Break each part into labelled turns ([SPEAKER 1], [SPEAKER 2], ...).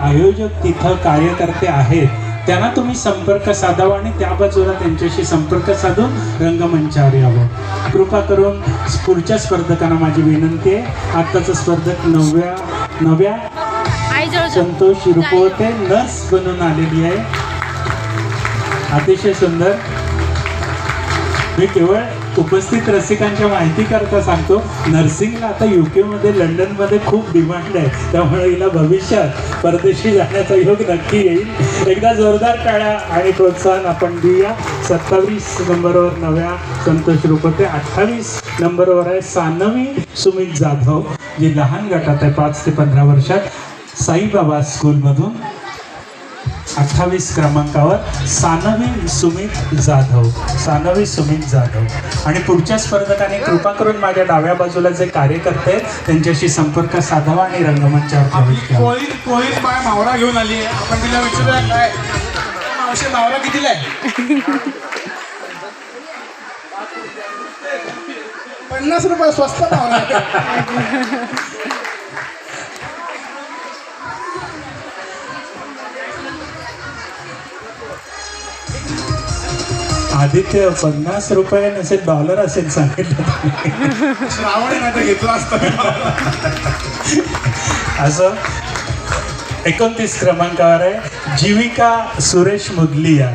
[SPEAKER 1] आयोजक तिथं कार्यकर्ते आहेत त्यांना तुम्ही संपर्क साधावा आणि त्या बाजूला त्यांच्याशी संपर्क साधून रंगमंचावर यावं. कृपा करून पुढच्या स्पर्धकांना माझी विनंती आहे. आत्ताचा स्पर्धक नव्या संतोष रुपवते नर्स बनून आलेली आहे. अतिशय सुंदर. मी केवळ उपस्थित रसिकांच्या माहिती करता सांगतो, नर्सिंगला आता UK मध्ये लंडनमध्ये खूप डिमांड आहे, त्यामुळे हिला भविष्यात परदेशी जाण्याचा योग नक्की येईल. एकदा जोरदार टाळ्या आणि प्रोत्साहन आपण देऊया. 27 नंबरवर नव्या संतोष रुपवते, 28 नंबरवर आहे सानवी सुमित जाधव जी लहान गटात आहे 5 ते 15 वर्षात, साईबाबा स्कूलमधून. 28 क्रमांकावर सानवी सुमित जाधव. आणि पुढच्या स्पर्धकाने कृपा करून माझ्या डाव्या बाजूला जे कार्यकर्ते आहेत त्यांच्याशी संपर्क साधावा आणि रंगमंचावर प्रवेश करावा.
[SPEAKER 2] कोळीत बाय मावरा घेऊन आली आहे. आपण तिला विचारूया काय मावशी मावरा कितीला आहे? 50 रुपये स्वस्त मावरा.
[SPEAKER 1] आदित्य 50 रुपये नसेल डॉलर असेल सांगितलं.
[SPEAKER 2] श्रावणी नाही तर घेतला असतं.
[SPEAKER 1] असं 29 क्रमांकावर आहे जीविका सुरेश मुदलिया.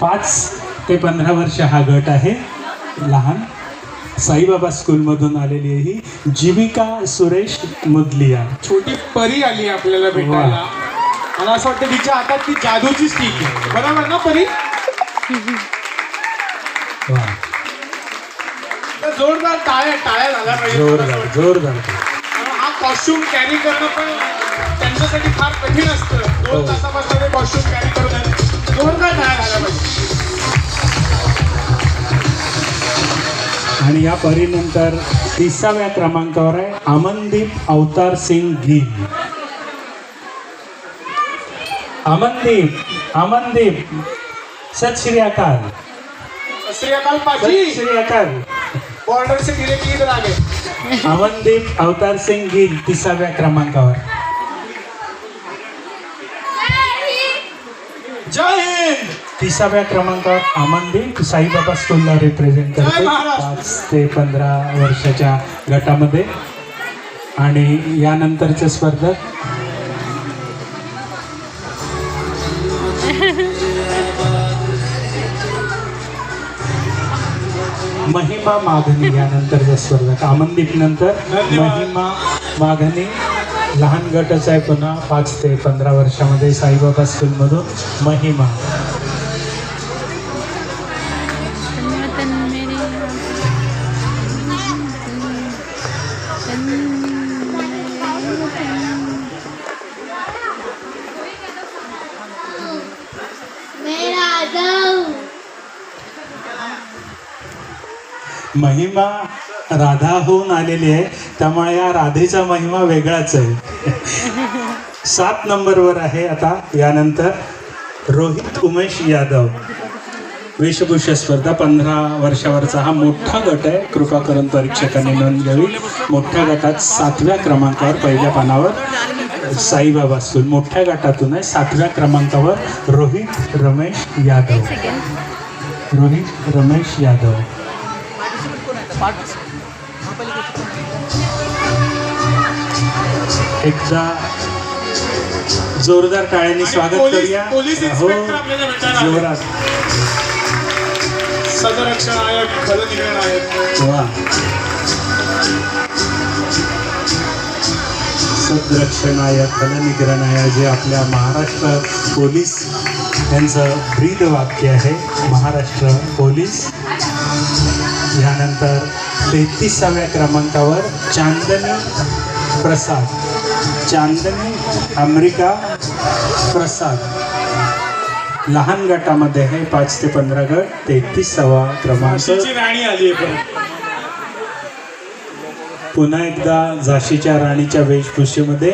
[SPEAKER 1] 5 ते 15 वर्ष हा गट आहे. लहान साईबाबा स्कूलमधून आलेली आहे ही जीविका सुरेश मुदलिया.
[SPEAKER 2] छोटी परी आली आपल्याला भेटायला. मला असं वाटतं तिच्या हातात ती जादूची स्टिक आहे. बरोबर ना परी? जोरदार टाळ्या झाल्या पाहिजे.
[SPEAKER 1] जोरदार.
[SPEAKER 2] हा कॉस्ट्युम कॅरी करणं पण त्यांच्यासाठी फार कठीण असतं. 2 तासापासून ते कॉस्ट्युम कॅरी करून जोरदार टाळ्या झाल्या पाहिजे.
[SPEAKER 1] आणि या परीनंतर 30व्या क्रमांकावर आहे अमनदीप अवतार सिंग गिल. अमनदीप सत श्री अकाल.
[SPEAKER 2] श्री अकाल पाजी.
[SPEAKER 1] श्री अकाल.
[SPEAKER 2] बॉर्डर से डायरेक्टली इधर आ गए.
[SPEAKER 1] अमनदीप अवतार सिंग गिल 30व्या क्रमांकावर.
[SPEAKER 2] जय हिंद.
[SPEAKER 1] 30व्या क्रमांकावर अमनदीप साईबाबा स्कूलला रिप्रेझेंट करते 5 ते 15 वर्षाच्या गटामध्ये. आणि यानंतरचे स्पर्धक महिमा माघनी. यानंतरचा स्पर्धक अमनदीप नंतर महिमा माघनी. लहान गटच आहे पुन्हा 5 ते 15 वर्षामध्ये साईबाबा स्कूलमधून महिमा. महिमा राधा होऊन आलेली आहे, त्यामुळे या राधेचा महिमा वेगळाच आहे. 7 नंबरवर आहे आता. यानंतर रोहित उमेश यादव. वेशभूषा स्पर्धा 15 वर्षावरचा हा मोठा गट आहे. कृपा करून परीक्षकांनी नोंद घ्यावी. मोठ्या गटात 7व्या क्रमांकावर पहिल्या पानावर साईबाबा स्कूल. मोठ्या गटातून आहे 7व्या क्रमांकावर रोहित रमेश यादव. एकदा जोरदार टाळ्यांनी स्वागत करूया.
[SPEAKER 2] पोलीस इन्स्पेक्टर आपल्याला भेटायला आले.
[SPEAKER 1] जोरात.
[SPEAKER 2] सदरक्षण आयोग, खलनिग्रहण आयोग.
[SPEAKER 1] वा. सदरक्षण आयोग, खलनिग्रहण आयोग जे आपल्या महाराष्ट्र पोलीस यांचं ब्रीद वाक्य आहे. महाराष्ट्र पोलीस. यानंतर 33व्या क्रमांकावर चांदनी अमेरिका प्रसाद. लहान गटामध्ये आहे 5 ते 15 गट. 33वा क्रमांक.
[SPEAKER 2] राणी आली आहे.
[SPEAKER 1] पुन्हा एकदा झाशीच्या राणीच्या वेशभूषेमध्ये